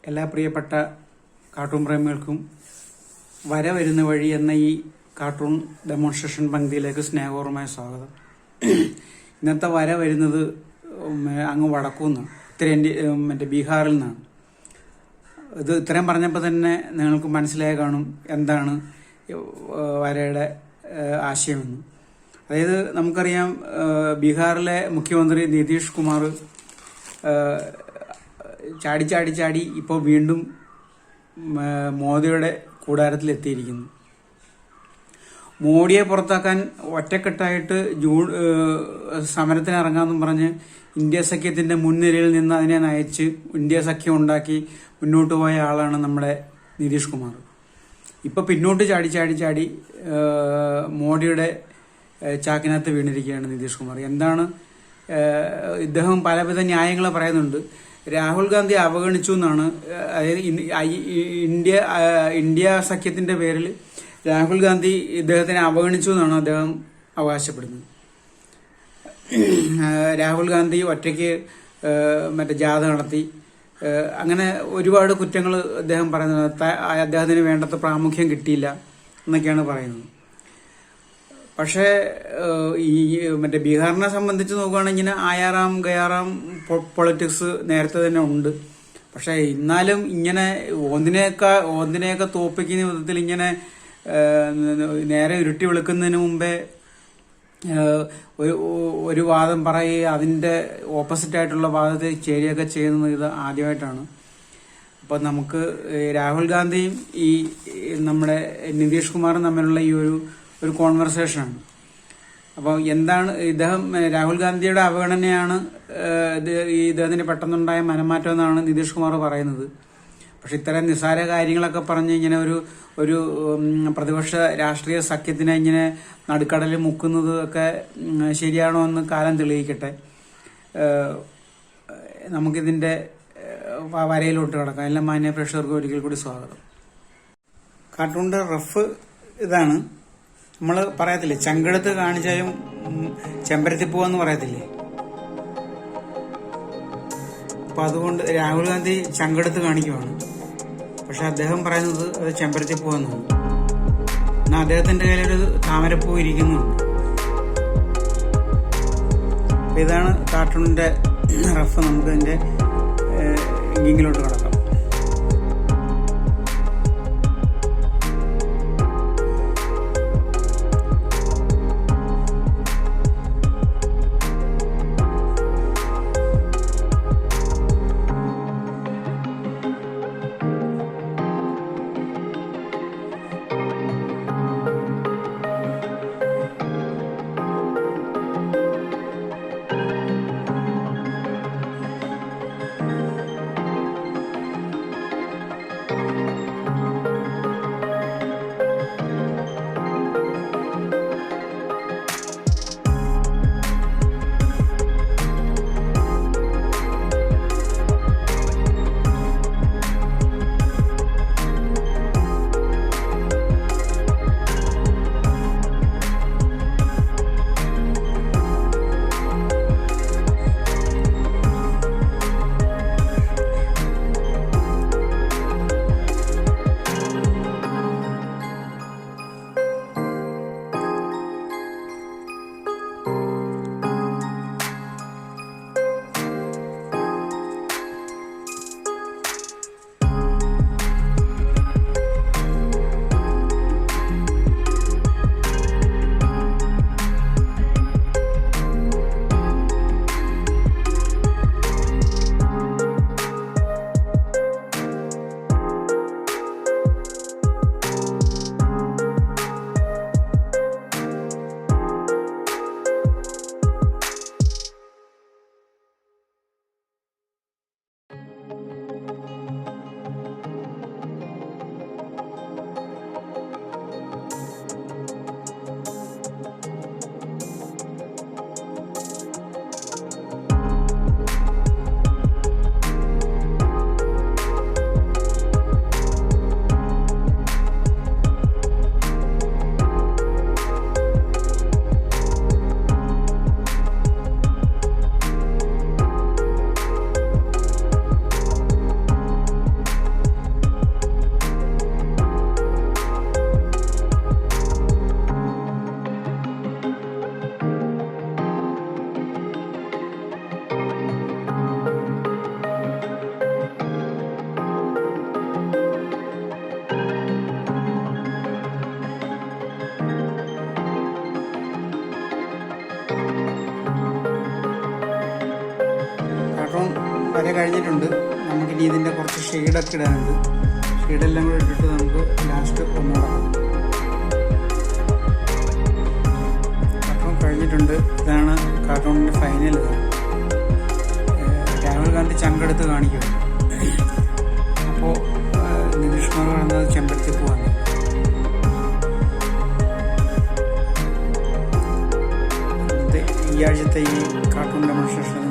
എല്ലാ പ്രിയപ്പെട്ട കാർട്ടൂൺ പ്രേമികൾക്കും വര വരുന്ന വഴി എന്ന ഈ കാർട്ടൂൺ ഡെമോൺസ്ട്രേഷൻ പങ്ക്തിയിലേക്ക് സ്നേഹപൂർവമായ സ്വാഗതം. ഇന്നത്തെ വര വരുന്നത് അങ്ങ് വടക്കുനിന്നാണ്, മറ്റേ ബീഹാറിൽ നിന്നാണ്. ഇത് ഇത്രയും പറഞ്ഞപ്പോൾ തന്നെ നിങ്ങൾക്ക് മനസ്സിലായി കാണും എന്താണ് വരയുടെ ആശയമെന്ന്. അതായത് നമുക്കറിയാം, ബീഹാറിലെ മുഖ്യമന്ത്രി നിതീഷ് കുമാർ ചാടി ഇപ്പോൾ വീണ്ടും മോദിയുടെ കൂടാരത്തിൽ എത്തിയിരിക്കുന്നു. മോഡിയെ പുറത്താക്കാൻ ഒറ്റക്കെട്ടായിട്ട് സമരത്തിന് ഇറങ്ങാമെന്നും പറഞ്ഞ് ഇന്ത്യ സഖ്യത്തിന്റെ മുൻനിരയിൽ നിന്ന് അതിനെ നയിച്ച് ഇന്ത്യ സഖ്യം ഉണ്ടാക്കി മുന്നോട്ട് പോയ ആളാണ് നമ്മുടെ നിതീഷ് കുമാർ. ഇപ്പൊ പിന്നോട്ട് ചാടി മോഡിയുടെ ചാക്കിനകത്ത് വീണിരിക്കുകയാണ് നിതീഷ് കുമാർ. എന്താണ് ഇദ്ദേഹം പലവിധ ന്യായങ്ങൾ പറയുന്നുണ്ട്. രാഹുൽ ഗാന്ധി അവഗണിച്ചു എന്നാണ്. അതായത് ഇന്ത്യ സഖ്യത്തിന്റെ പേരിൽ രാഹുൽ ഗാന്ധി ഇദ്ദേഹത്തിനെ അവഗണിച്ചു എന്നാണ് അദ്ദേഹം അവകാശപ്പെടുന്നത്. രാഹുൽ ഗാന്ധി ഒറ്റയ്ക്ക് ജാഥ നടത്തി, അങ്ങനെ ഒരുപാട് കുറ്റങ്ങൾ അദ്ദേഹം പറയുന്നത്. അദ്ദേഹത്തിന് വേണ്ടത്ര പ്രാമുഖ്യം കിട്ടിയില്ല എന്നൊക്കെയാണ് പറയുന്നത്. പക്ഷേ ഈ ബീഹാറിനെ സംബന്ധിച്ച് നോക്കുകയാണെങ്കിൽ ആയാറാം ഗയാറാം പൊളിറ്റിക്സ് നേരത്തെ തന്നെ ഉണ്ട്. പക്ഷെ എന്നാലും ഇങ്ങനെ ഒന്നിനെയൊക്കെ തോപ്പിക്കുന്ന വിധത്തിൽ ഇങ്ങനെ നേരെ ഉരുട്ടി വെളുക്കുന്നതിന് മുമ്പേ ഒരു വാദം പറയുക, അതിന്റെ ഓപ്പോസിറ്റ് ആയിട്ടുള്ള വാദത്തെ ചേരുകയൊക്കെ ചെയ്യുന്നത് ഇത് ആദ്യമായിട്ടാണ്. അപ്പൊ നമുക്ക് രാഹുൽ ഗാന്ധിയും ഈ നമ്മുടെ നിതീഷ് കുമാറും തമ്മിലുള്ള ഈ ഒരു കോൺവെർസേഷനാണ്. അപ്പോൾ എന്താണ് രാഹുൽ ഗാന്ധിയുടെ അവഗണനയാണ് ഇദ്ദേഹത്തിന് പെട്ടെന്നുണ്ടായ മനംമാറ്റം എന്നാണ് നിതീഷ് കുമാർ പറയുന്നത്. പക്ഷെ ഇത്തരം നിസ്സാര കാര്യങ്ങളൊക്കെ പറഞ്ഞ് ഇങ്ങനെ ഒരു പ്രതിപക്ഷ രാഷ്ട്രീയ സഖ്യത്തിനെ ഇങ്ങനെ നടുക്കടലിൽ മുക്കുന്നത് ഒക്കെ ശരിയാണോ എന്ന് കാലം തെളിയിക്കട്ടെ. നമുക്കിതിന്റെ വരയിലോട്ട് കിടക്കാം. എല്ലാ മാന്യ പ്രേക്ഷകർക്കും ഒരിക്കൽ കൂടി സ്വാഗതം. കാർട്ടൂണിന്റെ റഫ് ഇതാണ്. നമ്മൾ പറയത്തില്ലേ, ചങ്കെടുത്ത് കാണിച്ചാലും ചെമ്പരത്തിപ്പൂവെന്ന് പറയത്തില്ലേ. അപ്പൊ അതുകൊണ്ട് രാഹുൽ ഗാന്ധി ചങ്കെടുത്ത് കാണിക്കുവാണ്. പക്ഷെ അദ്ദേഹം പറയുന്നത് അത് ചെമ്പരത്തിപ്പൂവെന്നാണ്. എന്നാൽ അദ്ദേഹത്തിന്റെ കയ്യിലൊരു താമരപ്പൂ ഇരിക്കുന്നുണ്ട്. അപ്പൊ ഇതാണ് കാർട്ടൂണിന്റെ റഫ്. നമുക്ക് അതിന്റെ ഇങ്കിങ്ങിലോട്ട് കിടക്കാം. കഴിഞ്ഞിട്ടുണ്ട്. നമുക്കിനി ഇതിൻ്റെ കുറച്ച് ഷെയ്ഡൊക്കെ ഇടാനുണ്ട്. ഷെയ്ഡെല്ലാം കൂടെ ഇട്ടിട്ട് നമുക്ക് ലാസ്റ്റ് ഒന്നുകൂടെ കാർട്ടൂൺ കഴിഞ്ഞിട്ടുണ്ട്. ഇതാണ് കാർട്ടൂണിൻ്റെ ഫൈനൽ. രാഹുൽ ഗാന്ധി ചങ്കെടുത്ത് കാണിക്കും. അപ്പോൾ നിതീഷ് കുമാർ പറയുന്നത് ചെമ്പരത്തി പോവാണ്. ഈ ആഴ്ചത്തെ ഈ കാർട്ടൂൺ ഡെമോൺസ്ട്രേഷൻ